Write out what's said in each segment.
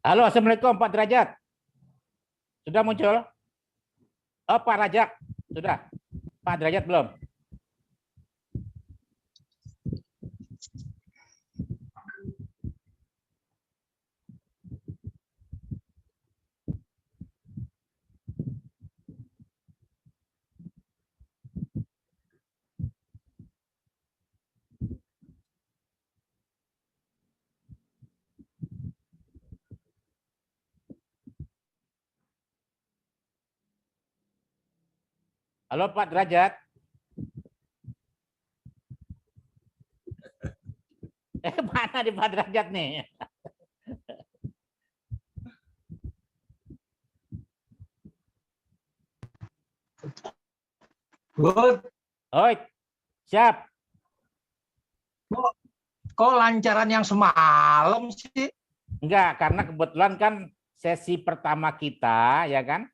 Halo, Assalamualaikum Pak Derajat. Sudah muncul? Oh, Pak Rajak. Sudah. Pak Derajat belum? Halo Pak Derajat. Mana di Pak Derajat nih? Good. Oi, siap. Kok lancaran yang semalam sih? Enggak, karena kebetulan kan sesi pertama kita, ya kan?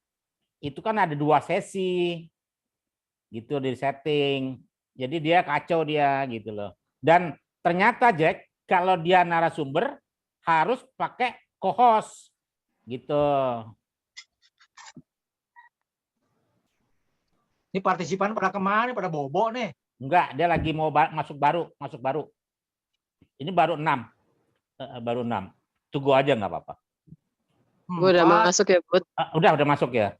Itu kan ada 2 sesi. Gitu di setting. Jadi dia kacau dia gitu loh. Dan ternyata Jack, kalau dia narasumber harus pakai co-host gitu. Ini partisipan pada kemana? Pada bobo nih. Enggak, dia lagi mau masuk baru. Ini baru 6. Baru 6. Tunggu aja nggak apa-apa. Gue udah masuk ya, Bud. Udah masuk ya.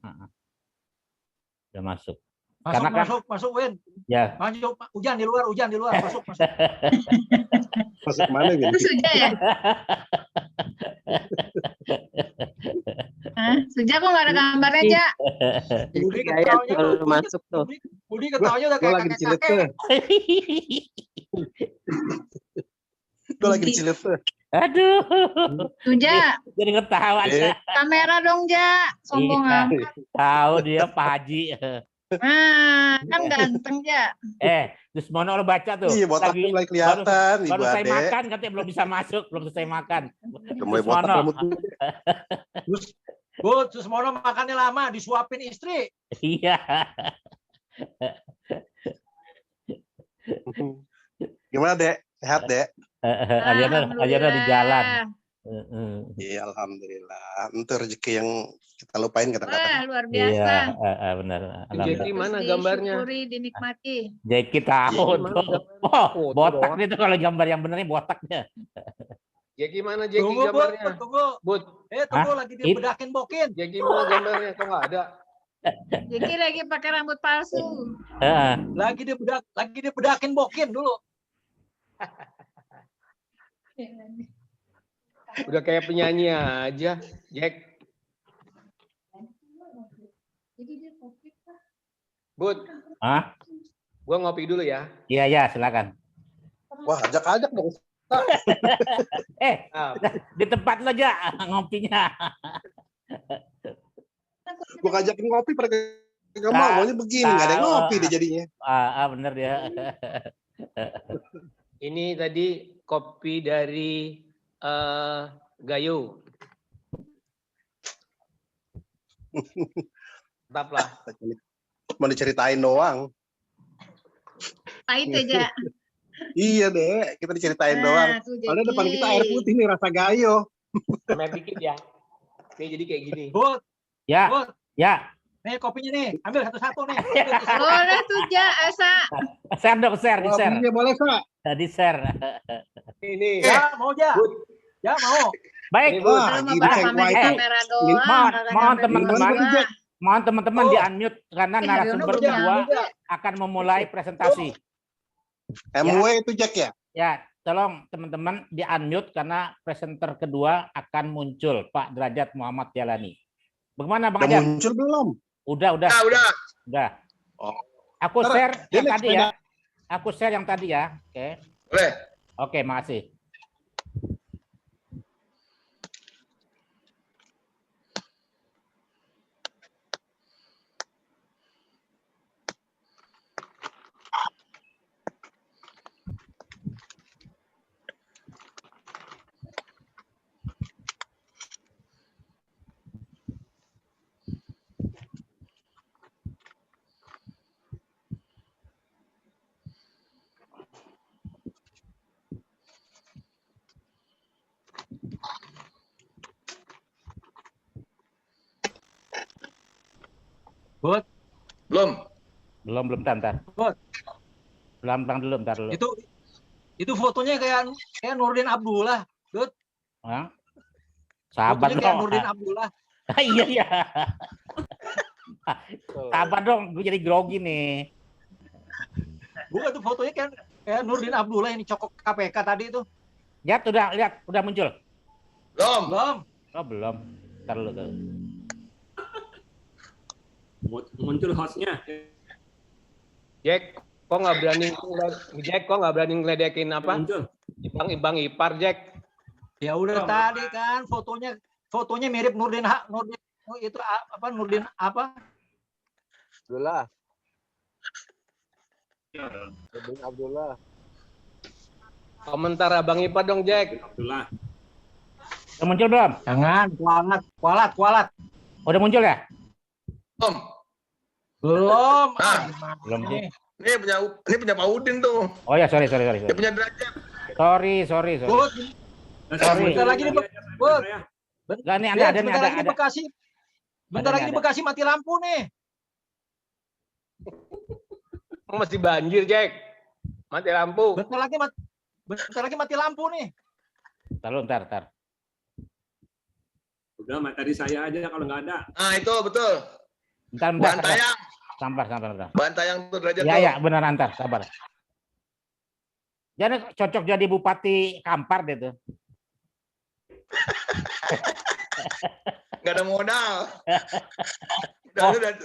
Udah masuk. Karena kan, masuk, Win. Ya. Masuk, hujan di luar, masuk. Masuk kemana Win? Suja ya? Suja kok nggak ada gambarnya, Ja? Budi Gayat baru masuk tuh. Budi ketawanya udah Gue kayak lagi di Cileter. Gue lagi di Cileter. Aduh. Suja, Jadi ketawa aja. kamera dong, Ja. Sombong Iya. amat. Tahu dia Pak Haji. Nah, kan ganteng, Ja. Terus Mono lo baca tuh. Iya, botaknya mulai kelihatan, baru Ibu selesai Ade. makan katanya belum bisa masuk, belum selesai makan. Udah mulai Terus botak Mono. rambut. Terus Mono makannya lama, disuapin istri. Iya. Gimana, Dek? Sehat, Dek? Aliana di jalan. Iya, alhamdulillah. Itu rezeki yang kita lupain Wah, kadang-kadang. luar Iya, biasa. benar. Jeki mana gambarnya? Disyukuri, dinikmati. Jeki tahu Jeki mana tuh. gambarnya? Oh, Foto botak doang. itu kalau gambar yang benernya botaknya. Jeki mana Jeki Tunggu, Bud, gambarnya? tunggu. Bud, Tunggu lagi dibedakin bokin. Jeki mana gambarnya? Kok nggak ada? Jeki lagi pakai rambut palsu. Lagi dibedakin bokin dulu. Udah kayak penyanyi aja, Jack. Bud, Hah? gua ngopi dulu ya. Iya, silakan. Wah, ajak-ajak dong. Di tempat lo aja ngopinya. Gue ngajakin ngopi pada nggak mau, maunya begini, nggak ada yang ngopi deh jadinya. Bener dia. Ini tadi kopi dari Gayo. Tetaplah. Mau diceritain doang. Pahit aja. Iya, Dek. Kita diceritain doang. Soalnya depan kita air putih nih, rasa Gayo. Main dikit ya. Nih jadi kayak gini. Bud, Ya. Bud. Ya. Nih kopinya nih, ambil satu-satu nih. Boleh tuh, Ja, Asa. Share dong, share. Iya, boleh, Kak. Di share. Ini. Ya, mau Ja. Ya, mau. Baik. Kalau mau pamer kamera doang. Mohon teman-teman di unmute karena narasumber kedua akan memulai presentasi. MW itu Jack ya? Ya, tolong teman-teman di unmute karena presenter kedua akan muncul, Pak Derajat Muhammad Jalani. Bagaimana Bang Ajam? Muncul belum? Udah. Oh. Aku share yang tadi ya. Aku share yang tadi ya. Oke. Boleh. Oke, makasih. Belum. Belum ntar. Bud. Belum ntar dulu. Itu fotonya kayak Nurdin Abdullah. Good. Hah? Sabar Fotonya kayak dong. Nurdin Abdullah. Iya. Sabar dong, gue jadi grogi nih. Bukan tuh fotonya kayak Nurdin Abdullah yang dicokok KPK tadi itu. Lihat, udah muncul. Belum. Oh, belum. Ntar dulu tuh. Muncul hostnya. Jack, kok nggak berani ngeledekin apa? Muncul. Bang Ipar, Jack. Ya udah tadi kan fotonya mirip Nurdin itu apa Nurdin apa? Nurdin Abdullah. Komentar Abang Ipar dong, Jack. Abdullah. Udah muncul belum? Jangan, kualat. Udah muncul ya? Belum. Belum sih. Ini punya Pak Udin tuh. Oh ya, sorry. Dia punya derajat. Sorry. Bud, bentar lagi nih, Bud. Enggak, nih ada. Bentar lagi di Bekasi. Bentar lagi di Bekasi mati lampu nih. Masih banjir, Jack. Mati lampu. Bentar lagi mati lampu nih. Ntar. Udah, tadi saya aja kalau nggak ada. Nah, itu betul. Bentar. Bantayang. Sabar. Bantayang tuh derajat tuh. Ya, benar ntar, sabar. Jadi cocok jadi Bupati Kampar deh tuh. Nggak ada modal.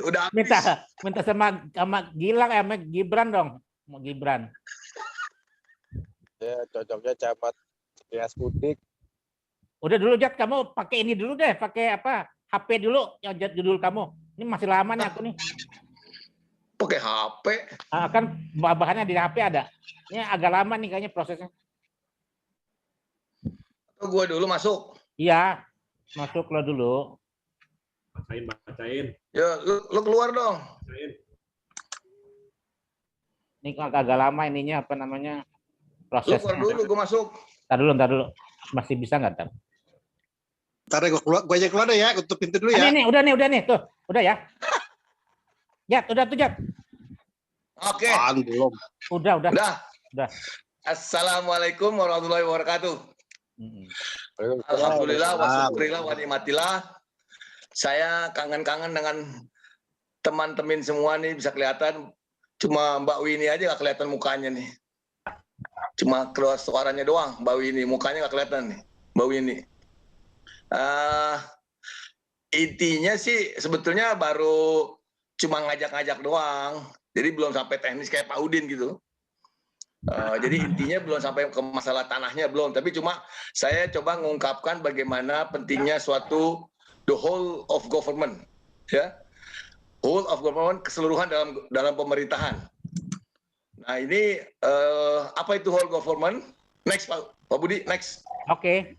Udah Minta sama Gilang sama Gibran dong. Mau Gibran. Ya, cocoknya camat Trias Mudik. Udah dulu, Jat, kamu pakai ini dulu deh, pakai apa? HP dulu yang judul kamu. Ini masih lama nih aku nih. pakai HP. Kan bahannya di HP ada. Ini agak lama nih kayaknya prosesnya. Atau gua dulu masuk. Iya, masuk lo dulu. Bacain. Ya, lu keluar dong. Bacain. Ini agak lama ininya apa namanya Lu prosesnya. keluar dulu, gua masuk. Ntar dulu. Masih bisa nggak ntar? Ntar gue aja keluar deh ya, tutup pintu dulu ya. Udah nih, tuh, udah ya. Jat, udah tuh Jat. Oke. Belum. Udah. Assalamualaikum warahmatullahi wabarakatuh. Alhamdulillah wasyukurillah wa nikmatillah. Saya kangen-kangen dengan teman-teman semua nih, bisa kelihatan. Cuma Mbak Winnie aja nggak kelihatan mukanya nih. Cuma keluar suaranya doang, Mbak Winnie. Mukanya nggak kelihatan nih, Mbak Winnie. Intinya sih sebetulnya baru cuma ngajak-ngajak doang. Jadi belum sampai teknis kayak Pak Udin gitu. Jadi intinya belum sampai ke masalah tanahnya, belum. Tapi cuma saya coba mengungkapkan bagaimana pentingnya suatu the whole of government, ya, whole of government, keseluruhan dalam pemerintahan. Nah ini apa itu whole government? Next Pak Budi, next. Oke.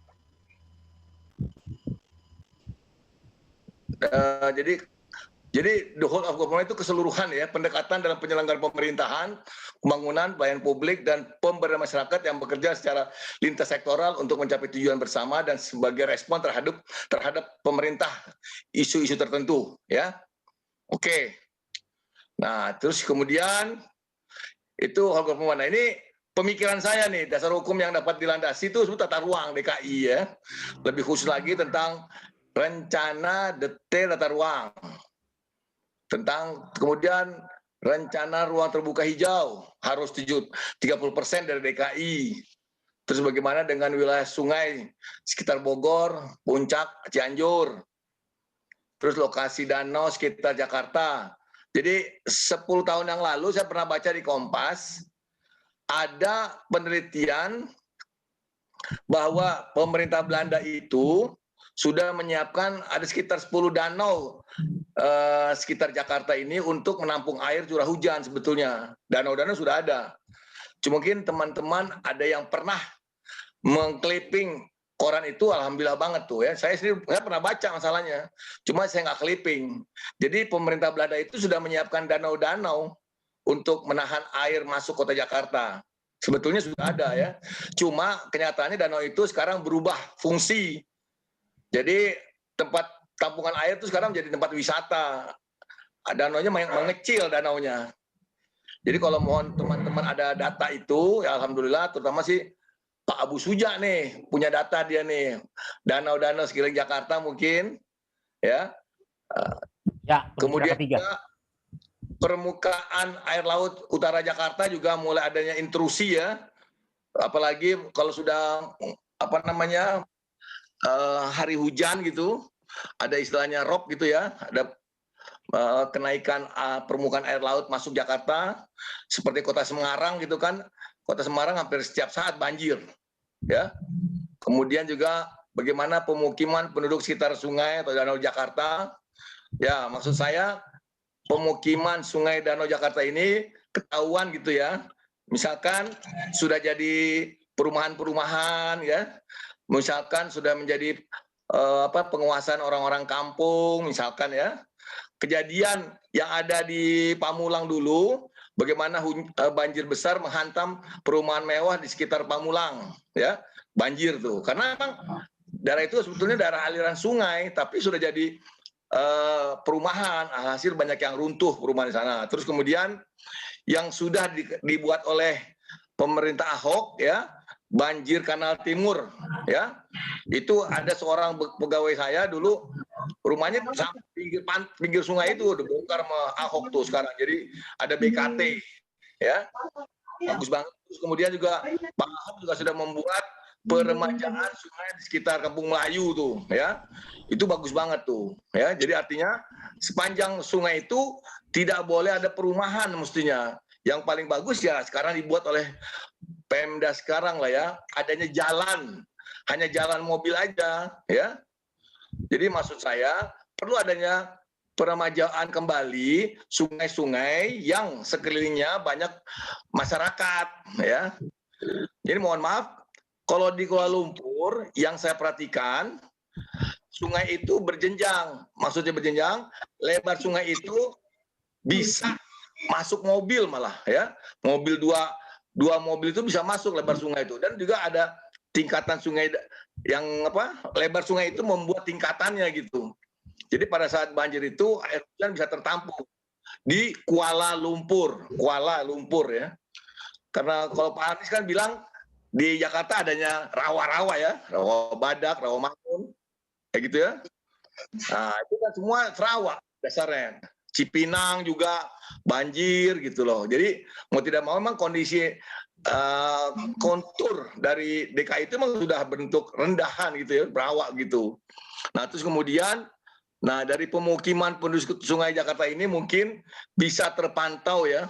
Jadi the whole of government itu keseluruhan ya, pendekatan dalam penyelenggaraan pemerintahan, pembangunan, pelayanan publik, dan pemberdayaan masyarakat yang bekerja secara lintas sektoral untuk mencapai tujuan bersama dan sebagai respon terhadap pemerintah isu-isu tertentu ya. Oke. Nah, terus kemudian itu whole government. Nah, ini pemikiran saya nih, dasar hukum yang dapat dilandasi itu tata ruang DKI ya. Lebih khusus lagi tentang rencana detail tata ruang. Tentang kemudian rencana ruang terbuka hijau harus 30% dari DKI. Terus bagaimana dengan wilayah sungai sekitar Bogor, Puncak, Cianjur. Terus lokasi danau sekitar Jakarta. Jadi 10 tahun yang lalu saya pernah baca di Kompas, ada penelitian bahwa pemerintah Belanda itu sudah menyiapkan ada sekitar 10 danau sekitar Jakarta ini untuk menampung air curah hujan sebetulnya. Danau-danau sudah ada. Cuma mungkin teman-teman ada yang pernah mengclipping koran itu, alhamdulillah banget tuh ya. Saya pernah baca masalahnya. Cuma saya nggak clipping. Jadi pemerintah Belanda itu sudah menyiapkan danau-danau untuk menahan air masuk kota Jakarta. Sebetulnya sudah ada ya. Cuma kenyataannya danau itu sekarang berubah fungsi. Jadi tempat tampungan air itu sekarang menjadi tempat wisata. danaunya mengecil danaunya. Jadi kalau mohon teman-teman ada data itu, ya alhamdulillah, terutama sih Pak Abu Suja nih punya data dia nih, danau-danau sekeliling Jakarta mungkin, ya. Ya, Kemudian ketiga. juga permukaan air laut utara Jakarta juga mulai adanya intrusi ya, apalagi kalau sudah hari hujan gitu, ada istilahnya ROB gitu ya, ada kenaikan permukaan air laut masuk Jakarta, seperti Kota Semarang gitu kan. Kota Semarang hampir setiap saat banjir, ya. Kemudian juga bagaimana pemukiman penduduk sekitar sungai atau danau Jakarta. Ya, maksud saya pemukiman sungai danau Jakarta ini ketahuan gitu ya. Misalkan sudah jadi perumahan-perumahan ya. Misalkan sudah menjadi penguasaan orang-orang kampung misalkan ya. Kejadian yang ada di Pamulang dulu, bagaimana banjir besar menghantam perumahan mewah di sekitar Pamulang, ya, banjir tuh. Karena memang daerah itu sebetulnya daerah aliran sungai, tapi sudah jadi perumahan, hasil banyak yang runtuh perumahan di sana. Terus kemudian yang sudah dibuat oleh pemerintah Ahok, ya, banjir Kanal Timur, ya, itu ada seorang pegawai saya dulu rumahnya sampai pinggir sungai itu udah bongkar sama Ahok tuh sekarang. Jadi ada BKT, ya, bagus banget. Terus kemudian juga Pak Ahok juga sudah membuat peremajaan sungai di sekitar Kampung Melayu tuh, ya, itu bagus banget tuh, ya. Jadi artinya sepanjang sungai itu tidak boleh ada perumahan mestinya. Yang paling bagus ya sekarang dibuat oleh Pemda sekarang lah ya, adanya jalan, hanya jalan mobil aja, ya. Jadi maksud saya perlu adanya peremajaan kembali sungai-sungai yang sekelilingnya banyak masyarakat, ya. Jadi mohon maaf, kalau di Kuala Lumpur yang saya perhatikan sungai itu berjenjang, maksudnya berjenjang, lebar sungai itu bisa masuk mobil malah, ya, mobil dua mobil itu bisa masuk lebar sungai itu. Dan juga ada tingkatan sungai yang lebar sungai itu membuat tingkatannya gitu. Jadi pada saat banjir itu air hujan bisa tertampung di Kuala Lumpur ya. Karena kalau Pak Anies kan bilang di Jakarta adanya rawa-rawa ya, rawa badak, rawa mangun, kayak gitu ya. Nah itu kan semua Sarawak dasarnya. Cipinang juga banjir gitu loh. Jadi mau tidak mau memang kondisi kontur dari DKI itu memang sudah bentuk rendahan gitu ya, berawak gitu. Nah terus kemudian, dari pemukiman penduduk Sungai Jakarta ini mungkin bisa terpantau ya,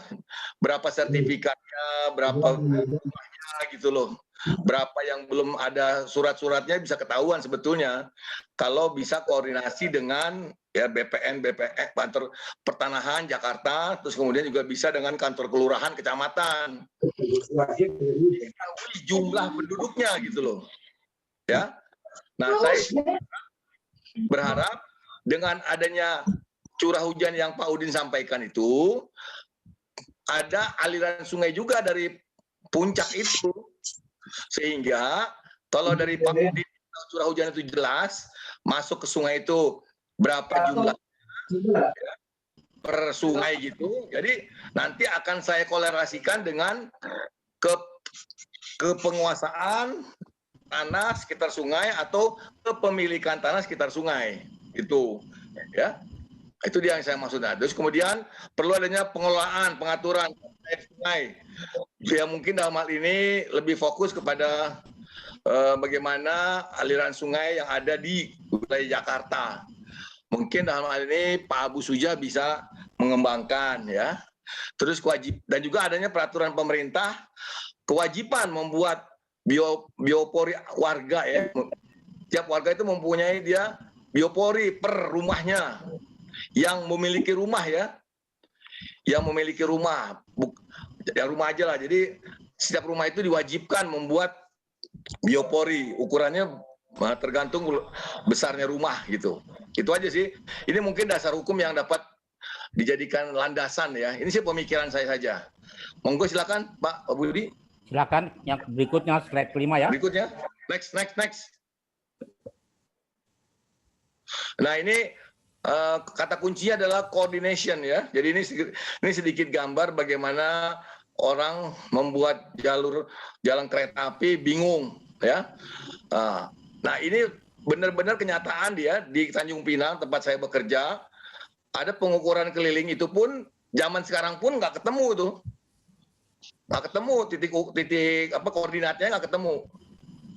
berapa sertifikatnya, berapa rumahnya gitu loh. Berapa yang belum ada surat-suratnya bisa ketahuan sebetulnya kalau bisa koordinasi dengan ya BPN, kantor pertanahan Jakarta, terus kemudian juga bisa dengan kantor kelurahan kecamatan. Jumlah penduduknya gitu loh. Ya. Nah, saya berharap dengan adanya curah hujan yang Pak Udin sampaikan itu ada aliran sungai juga dari puncak itu. Sehingga kalau dari Pak Udin curah hujan itu jelas masuk ke sungai itu berapa jumlah ya, per sungai gitu. Jadi nanti akan saya kolerasikan dengan kepenguasaan tanah sekitar sungai atau kepemilikan tanah sekitar sungai itu ya. Itu dia yang saya maksud. Terus kemudian perlu adanya pengelolaan, pengaturan air sungai. Ya mungkin dalam hal ini lebih fokus kepada bagaimana aliran sungai yang ada di wilayah Jakarta. Mungkin dalam hal ini Pak Abu Suja bisa mengembangkan ya. Terus dan juga adanya peraturan pemerintah kewajiban membuat biopori warga ya. Tiap warga itu mempunyai dia biopori per rumahnya. Yang memiliki rumah ya, yang memiliki rumah, ya rumah aja lah. Jadi setiap rumah itu diwajibkan membuat biopori, ukurannya tergantung besarnya rumah gitu. Itu aja sih. Ini mungkin dasar hukum yang dapat dijadikan landasan ya. Ini sih pemikiran saya saja. Monggo silakan Pak Budi. Silakan yang berikutnya slide 5 ya. Berikutnya, next. Nah ini kata kuncinya adalah coordination ya. Jadi ini sedikit gambar bagaimana orang membuat jalan kereta api bingung ya. Nah ini benar-benar kenyataan dia di Tanjung Pinang tempat saya bekerja, ada pengukuran keliling itu pun zaman sekarang pun nggak ketemu tuh, nggak ketemu titik koordinatnya nggak ketemu.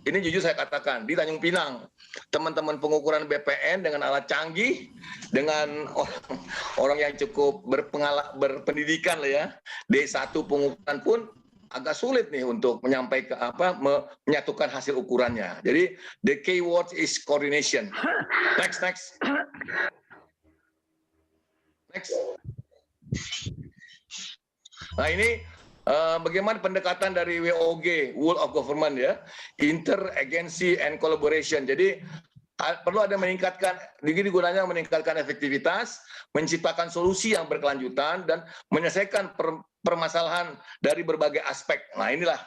Ini jujur saya katakan di Tanjung Pinang, teman-teman pengukuran BPN dengan alat canggih, dengan orang yang cukup berpendidikan lah ya, D1 pengukuran pun agak sulit nih untuk menyampaikan menyatukan hasil ukurannya. Jadi the key word is coordination. Next. Nah ini bagaimana pendekatan dari WOG, Whole of Government ya, Inter-Agency and Collaboration. Jadi perlu ada meningkatkan, gunanya meningkatkan efektivitas, menciptakan solusi yang berkelanjutan dan menyelesaikan permasalahan dari berbagai aspek. Nah inilah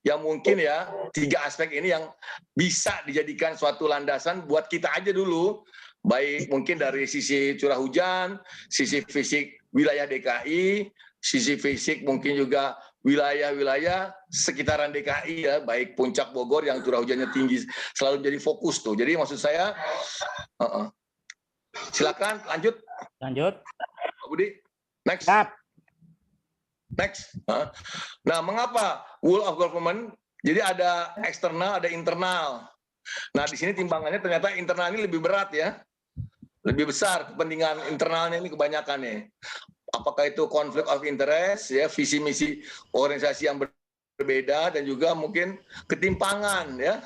yang mungkin ya 3 aspek ini yang bisa dijadikan suatu landasan buat kita aja dulu, baik mungkin dari sisi curah hujan, sisi fisik wilayah DKI, sisi fisik mungkin juga wilayah-wilayah sekitaran DKI ya, baik Puncak Bogor yang curah hujannya tinggi selalu jadi fokus tuh. Jadi maksud saya, silakan lanjut. Pak Budi, next. Next. Nah, mengapa Whole of Government? Jadi ada eksternal, ada internal. Nah, di sini timbangannya ternyata internal ini lebih berat ya, lebih besar kepentingan internalnya ini kebanyakan nih. Apakah itu konflik of interest ya, visi misi organisasi yang berbeda dan juga mungkin ketimpangan ya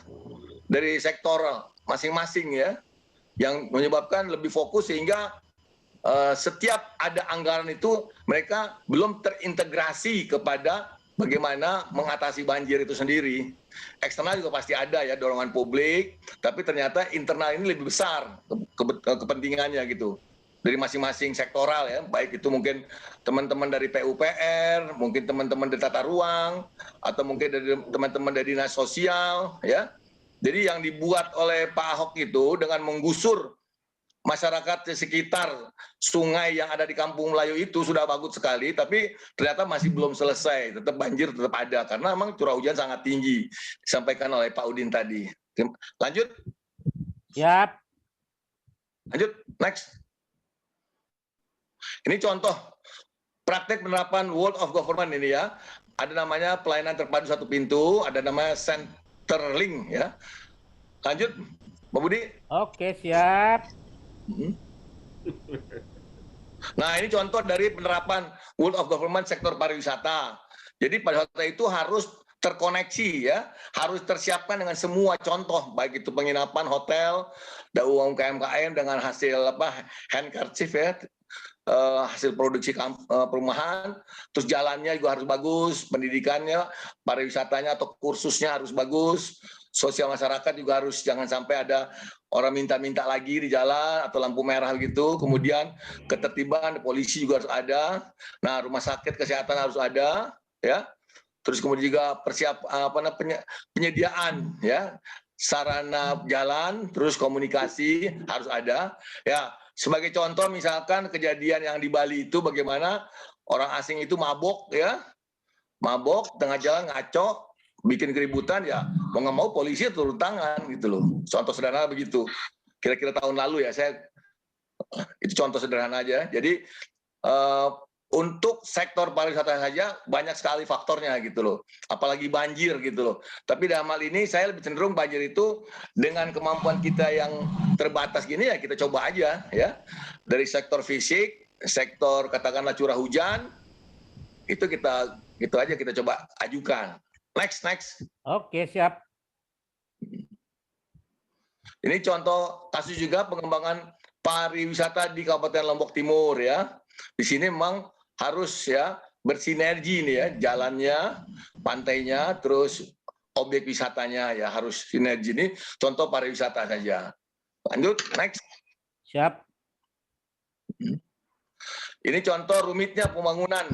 dari sektor masing-masing ya, yang menyebabkan lebih fokus sehingga setiap ada anggaran itu mereka belum terintegrasi kepada bagaimana mengatasi banjir itu sendiri. Eksternal juga pasti ada ya, dorongan publik, tapi ternyata internal ini lebih besar kepentingannya gitu dari masing-masing sektoral ya, baik itu mungkin teman-teman dari PUPR, mungkin teman-teman dari tata ruang, atau mungkin dari teman-teman dari dinas sosial ya. Jadi yang dibuat oleh Pak Ahok itu dengan menggusur masyarakat di sekitar sungai yang ada di Kampung Melayu itu sudah bagus sekali, tapi ternyata masih belum selesai, tetap banjir tetap ada karena memang curah hujan sangat tinggi, disampaikan oleh Pak Udin tadi. Lanjut. Siap. Lanjut, next. Ini contoh praktek penerapan Whole of Government ini ya. Ada namanya pelayanan terpadu satu pintu, ada namanya Centerlink ya. Lanjut, Pak Budi. Oke, siap. Nah, ini contoh dari penerapan Whole of Government sektor pariwisata. Jadi pariwisata itu harus terkoneksi ya, harus tersiapkan dengan semua contoh, baik itu penginapan, hotel, UMKM dengan hasil handkerchief ya, hasil produksi perumahan, terus jalannya juga harus bagus, pendidikannya, pariwisatanya atau kursusnya harus bagus, sosial masyarakat juga harus jangan sampai ada orang minta-minta lagi di jalan atau lampu merah gitu. Kemudian ketertiban polisi juga harus ada. Nah, rumah sakit kesehatan harus ada ya. Terus kemudian juga penyediaan ya, sarana jalan, terus komunikasi harus ada ya. Sebagai contoh misalkan kejadian yang di Bali itu bagaimana orang asing itu mabok ya, mabok tengah jalan ngaco, bikin keributan ya, mau nggak mau polisi turun tangan gitu loh. Contoh sederhana begitu. Kira-kira tahun lalu ya, itu contoh sederhana aja. Jadi untuk sektor pariwisata saja banyak sekali faktornya gitu loh. Apalagi banjir gitu loh. Tapi dalam hal ini saya lebih cenderung banjir itu dengan kemampuan kita yang terbatas gini ya kita coba aja ya. Dari sektor fisik, sektor katakanlah curah hujan, itu kita gitu aja kita coba ajukan. Next. Oke, siap. Ini contoh kasus juga pengembangan pariwisata di Kabupaten Lombok Timur ya. Di sini memang harus ya bersinergi nih ya, jalannya, pantainya, terus objek wisatanya ya harus sinergi. Ini contoh pariwisata saja. Lanjut, next. Siap. Ini contoh rumitnya pembangunan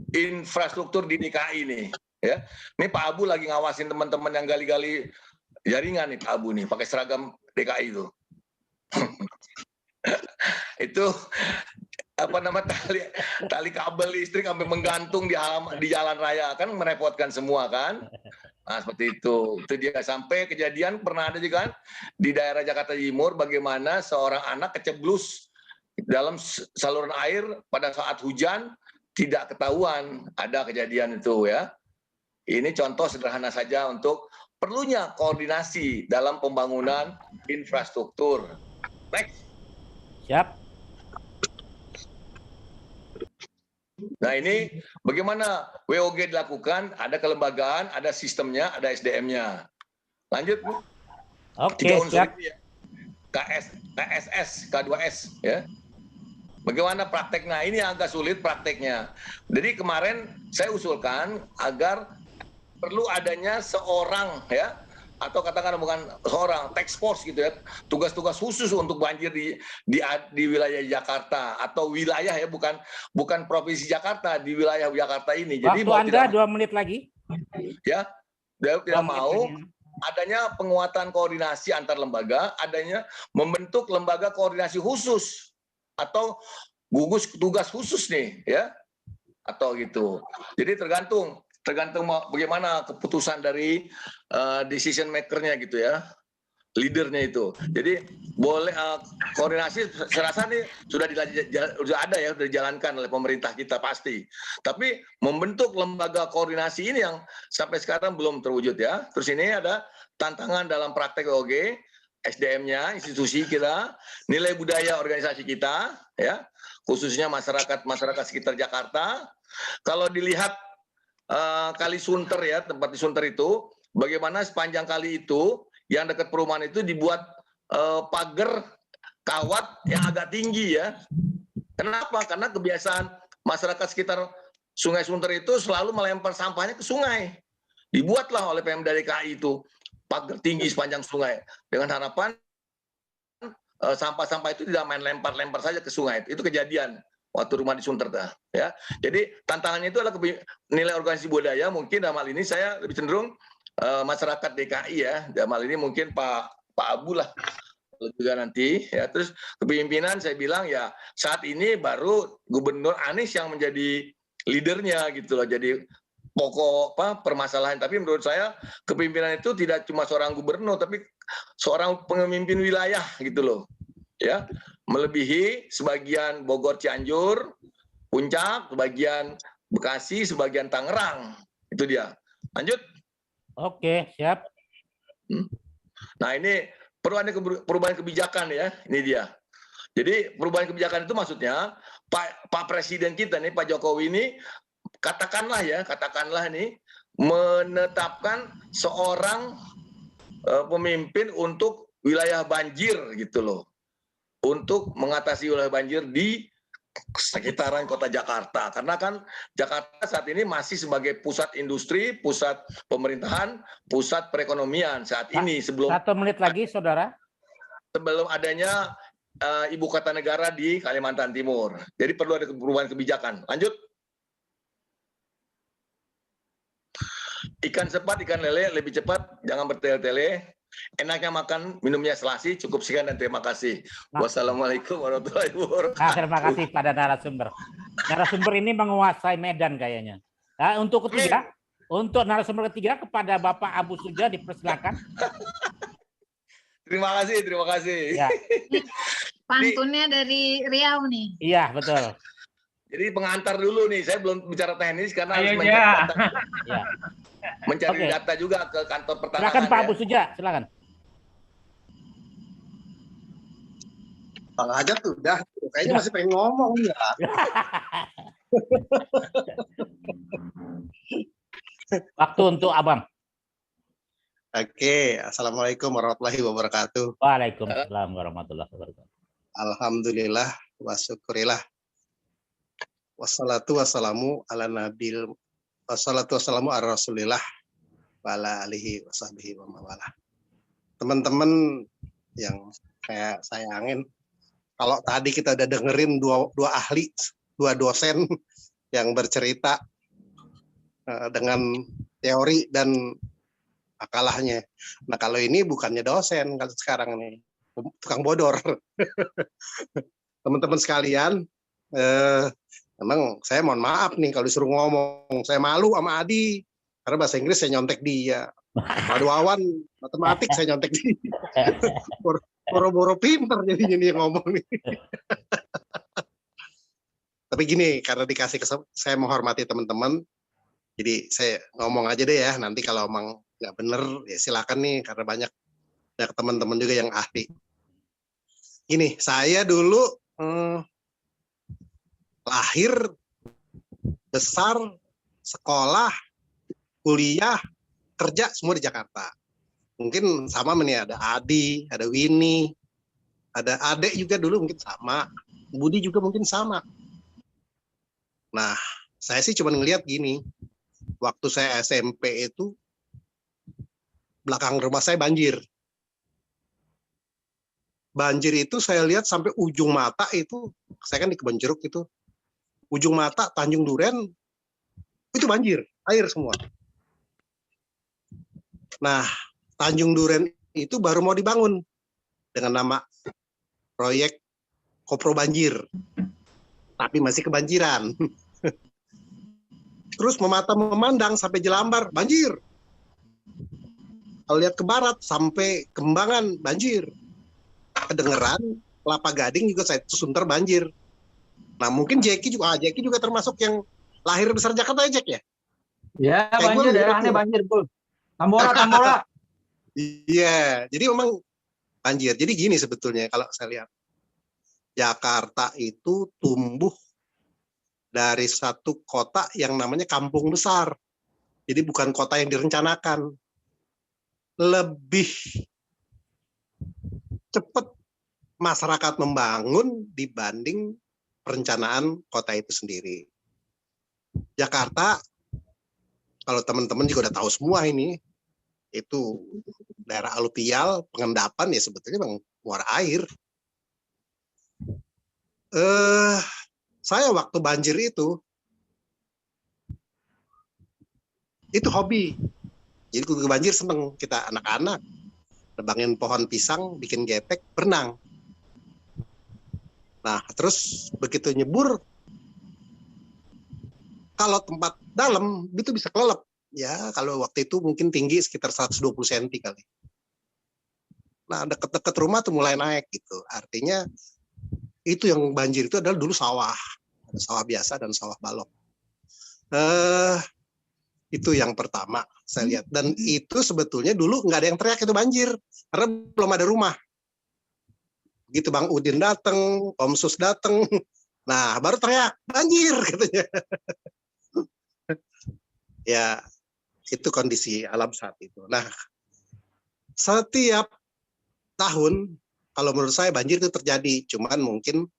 infrastruktur di DKI nih. Ya, ini Pak Abu lagi ngawasin teman-teman yang gali-gali jaringan nih Pak Abu nih, pakai seragam DKI itu. Itu apa nama tali kabel listrik sampai menggantung di jalan raya, kan merepotkan semua kan. Nah, seperti itu dia. Sampai kejadian pernah ada juga kan di daerah Jakarta Timur, bagaimana seorang anak keceblus dalam saluran air pada saat hujan, tidak ketahuan. Ada kejadian itu ya. Ini contoh sederhana saja untuk perlunya koordinasi dalam pembangunan infrastruktur. Next. Siap. Nah, ini bagaimana WOG dilakukan, ada kelembagaan, ada sistemnya, ada SDM-nya. Lanjut, Bu. Oke, 3 unsur siap. ini ya. KSS, K2S ya. Bagaimana prakteknya? Ini agak sulit prakteknya. Jadi kemarin saya usulkan agar perlu adanya seorang ya, atau katakan bukan seorang, task force gitu ya, tugas-tugas khusus untuk banjir di wilayah Jakarta, atau wilayah ya, bukan provinsi Jakarta, di wilayah Jakarta ini. Jadi Waktu Anda 2 menit lagi. Ya, tidak mau adanya penguatan koordinasi antar lembaga, adanya membentuk lembaga koordinasi khusus atau gugus tugas khusus nih ya, atau gitu. Jadi tergantung bagaimana keputusan dari decision maker-nya gitu ya, leadernya itu. Jadi boleh koordinasi, saya rasa nih sudah ada ya, sudah dijalankan oleh pemerintah kita pasti. Tapi membentuk lembaga koordinasi ini yang sampai sekarang belum terwujud ya. Terus ini ada tantangan dalam praktek WOG, SDM-nya, institusi kita, nilai budaya organisasi kita, ya, khususnya masyarakat sekitar Jakarta. Kalau dilihat Kali Sunter ya, tempat di Sunter itu, bagaimana sepanjang kali itu, yang dekat perumahan itu dibuat pagar kawat yang agak tinggi ya. Kenapa? Karena kebiasaan masyarakat sekitar Sungai Sunter itu selalu melempar sampahnya ke sungai. Dibuatlah oleh Pemda DKI itu pagar tinggi sepanjang sungai dengan harapan sampah-sampah itu tidak main lempar-lempar saja ke sungai. Itu kejadian waktu rumah di Sunter ya. Jadi tantangannya itu adalah nilai organisasi budaya. Mungkin dalam hal ini saya lebih cenderung masyarakat DKI ya. Dalam hal ini mungkin Pak Abu lah juga nanti ya. Terus kepemimpinan saya bilang ya, saat ini baru Gubernur Anies yang menjadi leadernya gitu loh. Jadi pokok permasalahan. Tapi menurut saya kepemimpinan itu tidak cuma seorang gubernur, tapi seorang pemimpin wilayah gitu loh. Ya, melebihi sebagian Bogor, Cianjur, Puncak, sebagian Bekasi, sebagian Tangerang. Itu dia. Lanjut. Oke, siap. Nah, ini perlu ada perubahan kebijakan ya. Ini dia. Jadi perubahan kebijakan itu maksudnya Pak Presiden kita nih, Pak Jokowi ini, katakanlah nih, menetapkan seorang pemimpin untuk wilayah banjir gitu loh. Untuk mengatasi wilayah banjir di sekitaran kota Jakarta. Karena kan Jakarta saat ini masih sebagai pusat industri, pusat pemerintahan, pusat perekonomian saat ini. Sebelum 1 menit lagi, Saudara. Sebelum adanya ibu kota negara di Kalimantan Timur. Jadi perlu ada perubahan kebijakan. Lanjut. Ikan sepat, ikan lele lebih cepat, jangan bertele-tele. Enaknya makan, minumnya selasi. Cukup sekian dan terima kasih. Wassalamualaikum warahmatullahi wabarakatuh. Nah, terima kasih pada narasumber. Narasumber ini menguasai medan kayaknya. Nah, untuk narasumber ketiga kepada Bapak Abu Suja dipersilakan. Terima kasih. Ya. Pantunnya dari Riau nih. Iya, betul. Jadi pengantar dulu nih, saya belum bicara teknis karena harus mencari data juga ke kantor pertanahan. Silakan Pak Abu Suja, silakan. Bang Hajat udah, kayaknya masih pengen ngomong ya. Waktu untuk Abang. Oke, assalamualaikum warahmatullahi wabarakatuh. Waalaikumsalam warahmatullahi wabarakatuh. Alhamdulillah, wa syukurillah. Wassalatu wassalamu ala nabil, wassalatu wassalamu ala rasulillah, wa ala alihi wa sahbihi wa mawala. Teman-teman yang saya sayangin, kalau tadi kita udah dengerin dua ahli, dua dosen yang bercerita dengan teori dan akalahnya. Nah, kalau ini bukannya dosen kalau sekarang nih, tukang bodor. Teman-teman sekalian, memang saya mohon maaf nih kalau disuruh ngomong, saya malu sama Adi karena bahasa Inggris saya nyontek dia. Waduh, Wawan matematik saya nyontek dia. Boro-boro pinter jadinya dia ngomong nih. Tapi gini, karena dikasih saya menghormati teman-teman, jadi saya ngomong aja deh ya. Nanti kalau emang nggak bener ya silakan nih, karena banyak teman-teman juga yang ahli. Gini, saya dulu lahir, besar, sekolah, kuliah, kerja semua di Jakarta. Mungkin sama nih, ada Adi, ada Winnie, ada Adek juga dulu mungkin sama, Budi juga mungkin sama. Nah, saya sih cuma ngelihat gini, waktu saya SMP itu, belakang rumah saya banjir. Banjir itu saya lihat sampai ujung mata itu, saya kan di Kebon Jeruk itu, ujung mata Tanjung Duren, itu banjir, air semua. Nah, Tanjung Duren itu baru mau dibangun dengan nama proyek Kopro Banjir, tapi masih kebanjiran. Terus memata memandang sampai Jelambar, banjir. Kalau lihat ke barat sampai Kembangan, banjir. Kedengeran Kelapa Gading juga saya Sunter banjir. Nah mungkin Jeki juga termasuk yang lahir besar Jakarta ya, Jack ya? Ya, banjir, daerahnya banjir tuh. Tambora. Iya, jadi memang banjir. Jadi gini sebetulnya kalau saya lihat, Jakarta itu tumbuh dari satu kota yang namanya kampung besar. Jadi bukan kota yang direncanakan. Lebih cepat masyarakat membangun dibanding perencanaan kota itu sendiri. Jakarta, kalau teman-teman juga udah tahu semua ini, itu daerah aluvial, pengendapan ya sebetulnya memang muara air. Saya waktu banjir itu hobi. Jadi ke banjir seneng kita anak-anak. Nebangin pohon pisang, bikin gepek, berenang. Nah, terus begitu nyebur, kalau tempat dalam itu bisa kelelep. Ya, kalau waktu itu mungkin tinggi sekitar 120 cm kali. Nah, deket-deket rumah tuh mulai naik gitu. Artinya itu yang banjir itu adalah dulu sawah. Ada sawah biasa dan sawah balok. Itu yang pertama saya lihat. Dan itu sebetulnya dulu nggak ada yang teriak itu banjir. Karena belum ada rumah. Begitu Bang Udin datang, Om Sus datang, nah baru teriak, banjir katanya. Ya, itu kondisi alam saat itu. Nah, setiap tahun, kalau menurut saya banjir itu terjadi. Cuman mungkin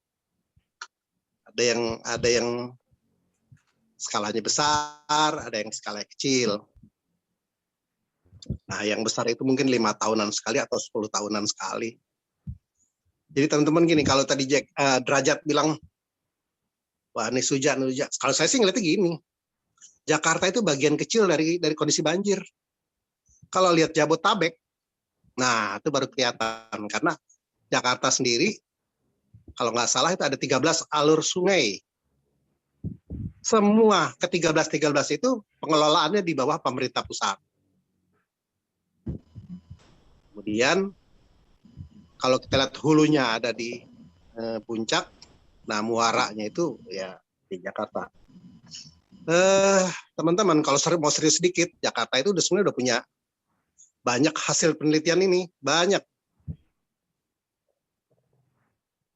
ada yang skalanya besar, ada yang skalanya kecil. Nah, yang besar itu mungkin 5 tahunan sekali atau 10 tahunan sekali. Jadi teman-teman gini, kalau tadi Derajat bilang, wah ini hujan. Kalau saya sih ngeliatnya gini, Jakarta itu bagian kecil dari kondisi banjir. Kalau lihat Jabotabek, nah itu baru kelihatan. Karena Jakarta sendiri, kalau nggak salah itu ada 13 alur sungai. Semua ke-13 itu pengelolaannya di bawah pemerintah pusat. Kemudian kalau kita lihat hulunya ada di puncak, nah muaranya itu ya di Jakarta. Teman-teman, kalau mau serius sedikit, Jakarta itu sebenarnya udah punya banyak hasil penelitian ini, banyak.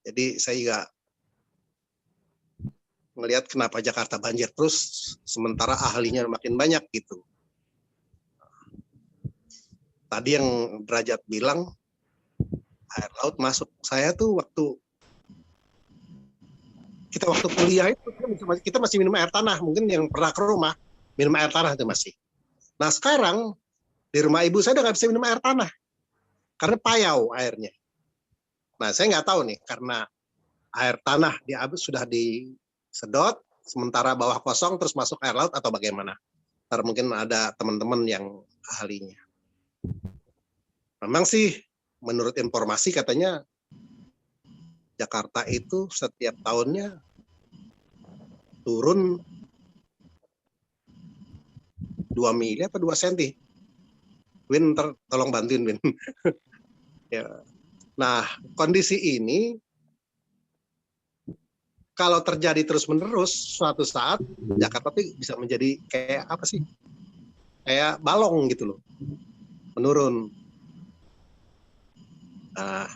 Jadi saya juga melihat kenapa Jakarta banjir terus, sementara ahlinya makin banyak gitu. Tadi yang Derajat bilang, air laut masuk. Saya tuh waktu kuliah itu kita masih minum air tanah. Mungkin yang pernah ke rumah minum air tanah itu masih. Nah sekarang di rumah ibu saya udah nggak bisa minum air tanah karena payau airnya. Nah saya nggak tahu nih karena air tanah sudah disedot, sementara bawah kosong terus masuk air laut atau bagaimana? Ntar mungkin ada teman-teman yang ahlinya. Memang sih menurut informasi katanya Jakarta itu setiap tahunnya turun 2 mili apa 2 senti. Win, tolong bantuin Win. Ya. Nah, kondisi ini kalau terjadi terus-menerus, suatu saat Jakarta tuh bisa menjadi kayak apa sih? Kayak balong gitu loh, menurun. Nah,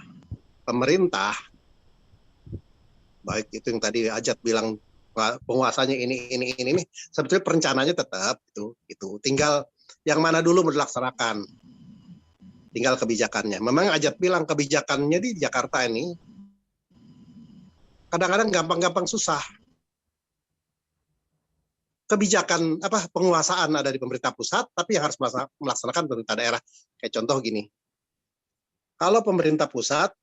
pemerintah, baik itu yang tadi Ajat bilang penguasanya ini, sebetulnya perencanaannya tetap itu. Tinggal yang mana dulu dilaksanakan, tinggal kebijakannya. Memang Ajat bilang kebijakannya di Jakarta ini kadang-kadang gampang-gampang susah. Kebijakan penguasaan ada di pemerintah pusat, tapi yang harus melaksanakan pemerintah daerah. Kayak contoh gini, kalau pemerintah pusat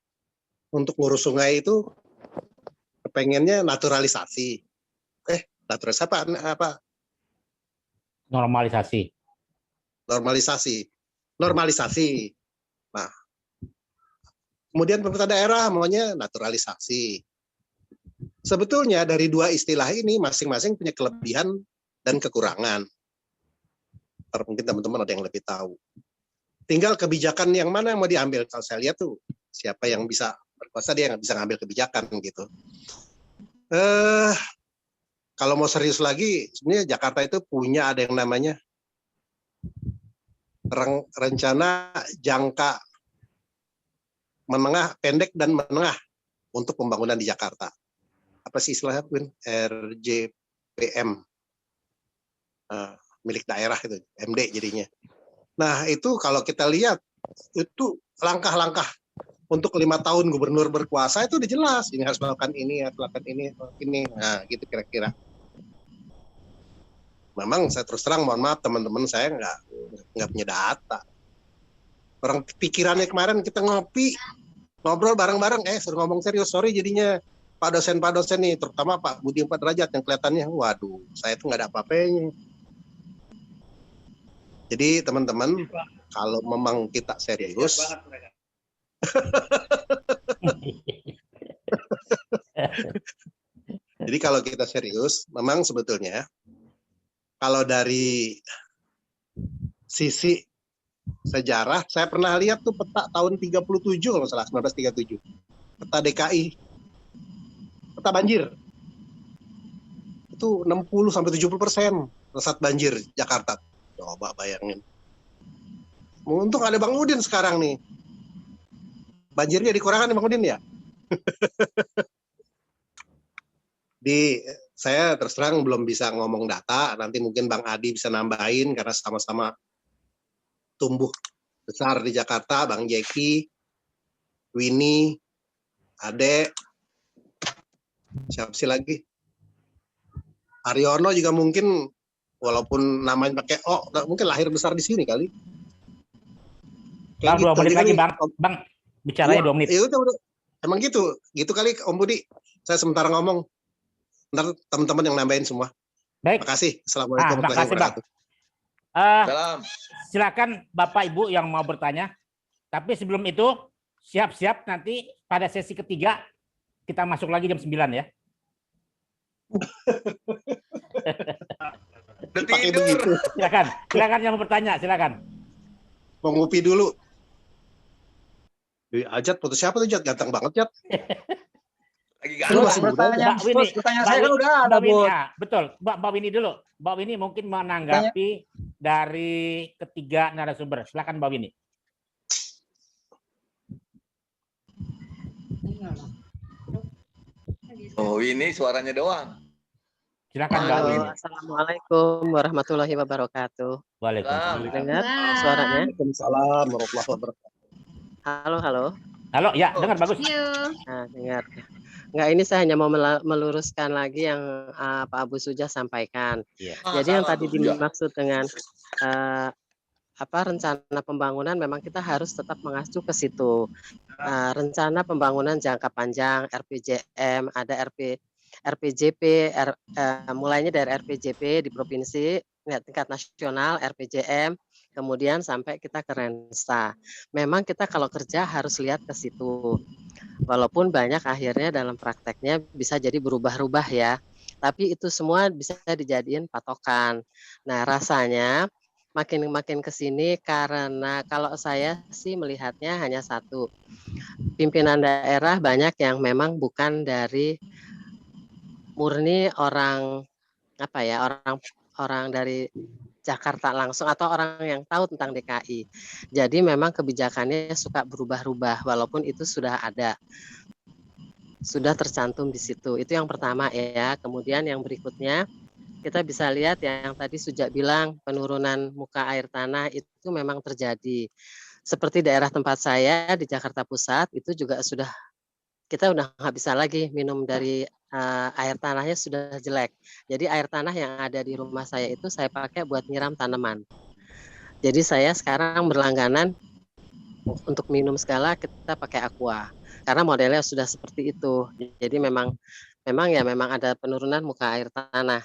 untuk ngurus sungai itu pengennya naturalisasi. Naturalisasi apa? Normalisasi. Nah, kemudian pemerintah daerah maunya naturalisasi. Sebetulnya dari dua istilah ini masing-masing punya kelebihan dan kekurangan. Mungkin teman-teman ada yang lebih tahu. Tinggal kebijakan yang mana yang mau diambil. Kalau saya lihat tuh siapa yang bisa berkuasa, dia yang bisa ngambil kebijakan gitu. Kalau mau serius lagi, sebenarnya Jakarta itu punya ada yang namanya rencana jangka menengah, pendek dan menengah untuk pembangunan di Jakarta. Apa sih istilahnya, Win? RJPM. Milik daerah itu, MD jadinya. Nah, itu kalau kita lihat, itu langkah-langkah untuk 5 tahun gubernur berkuasa itu udah jelas. Ini harus melakukan ini, harus melakukan ini. Nah, gitu kira-kira. Memang saya terus terang, mohon maaf teman-teman, saya nggak punya data. Orang pikirannya kemarin kita ngobrol bareng-bareng, suruh ngomong serius, sorry jadinya Pak dosen nih, terutama Pak Budi 4 derajat yang kelihatannya, waduh, saya tuh nggak ada apa-apanya. Jadi teman-teman, kalau memang kita serius, jadi kalau kita serius, memang sebetulnya kalau dari sisi sejarah, saya pernah lihat tuh peta tahun 37 kalau salah, 1937, peta DKI, peta banjir, itu 60-70% resat banjir Jakarta. Coba bayangin. Untung ada Bang Udin sekarang nih. Banjirnya dikurangkan Bang Udin ya. Saya terus terang belum bisa ngomong data. Nanti mungkin Bang Adi bisa nambahin karena sama-sama tumbuh besar di Jakarta. Bang Jeki, Winnie, Ade, siapa sih lagi? Aryono juga mungkin, walaupun namanya pakai O, mungkin lahir besar di sini kali. Bang, 2 menit lagi Bang. Bang, bicaranya 2 menit. Ya udah. Emang gitu kali Om Budi. Saya sementara ngomong. Ntar teman-teman yang nambahin semua. Baik. Makasih. Assalamualaikum warahmatullahi wabarakatuh. Salam. Silakan Bapak Ibu yang mau bertanya. Tapi sebelum itu, siap-siap nanti pada sesi ketiga kita masuk lagi jam 9 ya. Tidur. Silakan yang mau bertanya, silakan. Mau ngopi dulu. Ajat, foto siapa tuh Jat? Ganteng banget Jat. Lagi masih muda. Pertanyaan saya kan udah ada, Winnie, ya, betul. Mbak Winnie dulu. Mbak Winnie mungkin menanggapi dari ketiga narasumber. Silakan Mbak Winnie. Oh, ini suaranya doang. Silakan Mbak Winnie. Assalamualaikum warahmatullahi wabarakatuh. Waalaikumsalam. Dengar suaranya? Waalaikumsalam warahmatullahi wabarakatuh. Halo. Halo, ya, dengar bagus. Nah, dengar. Enggak, ini saya hanya mau meluruskan lagi yang Pak Abu Sujah sampaikan. Jadi yang tadi dimaksud dengan rencana pembangunan memang kita harus tetap mengacu ke situ. Rencana pembangunan jangka panjang RPJM, ada RPJP, mulainya dari RPJP di provinsi tingkat nasional, RPJM, kemudian sampai kita ke Rensta. Memang kita kalau kerja harus lihat ke situ. Walaupun banyak akhirnya dalam prakteknya bisa jadi berubah-ubah ya. Tapi itu semua bisa dijadiin patokan. Nah, rasanya makin ke sini karena kalau saya sih melihatnya hanya satu. Pimpinan daerah banyak yang memang bukan dari murni orang apa ya, orang dari Jakarta langsung atau orang yang tahu tentang DKI. Jadi memang kebijakannya suka berubah-ubah walaupun itu sudah ada. Sudah tercantum di situ. Itu yang pertama ya. Kemudian yang berikutnya kita bisa lihat yang tadi Sujak bilang penurunan muka air tanah itu memang terjadi. Seperti daerah tempat saya di Jakarta Pusat itu juga sudah kita udah nggak bisa lagi minum dari air tanahnya sudah jelek. Jadi air tanah yang ada di rumah saya itu saya pakai buat nyiram tanaman. Jadi saya sekarang berlangganan untuk minum segala kita pakai aqua. Karena modelnya sudah seperti itu. Jadi memang ada penurunan muka air tanah.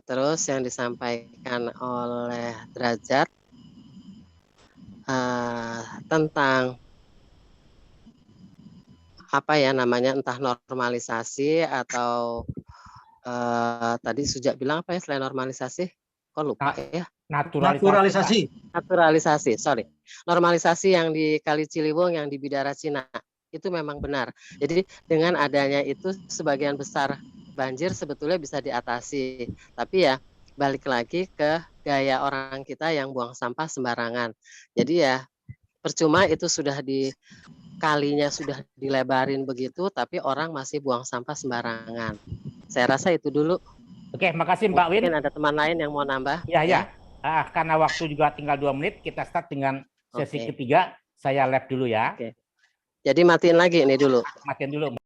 Terus yang disampaikan oleh Derajat tentang apa ya namanya entah normalisasi atau tadi Sujak bilang apa ya selain normalisasi? Kok lupa ya? Naturalisasi, sorry. Normalisasi yang di Kali Ciliwung yang di Bidara Cina itu memang benar. Jadi dengan adanya itu sebagian besar banjir sebetulnya bisa diatasi. Tapi ya balik lagi ke gaya orang kita yang buang sampah sembarangan. Jadi ya percuma itu sudah kalinya sudah dilebarin begitu, tapi orang masih buang sampah sembarangan. Saya rasa itu dulu. Oke, makasih Mbak Win. Mungkin ada teman lain yang mau nambah. Ya. Karena waktu juga tinggal 2 menit, kita start dengan sesi ketiga. Saya live dulu ya. Oke. Jadi matiin lagi ini dulu. Matiin dulu.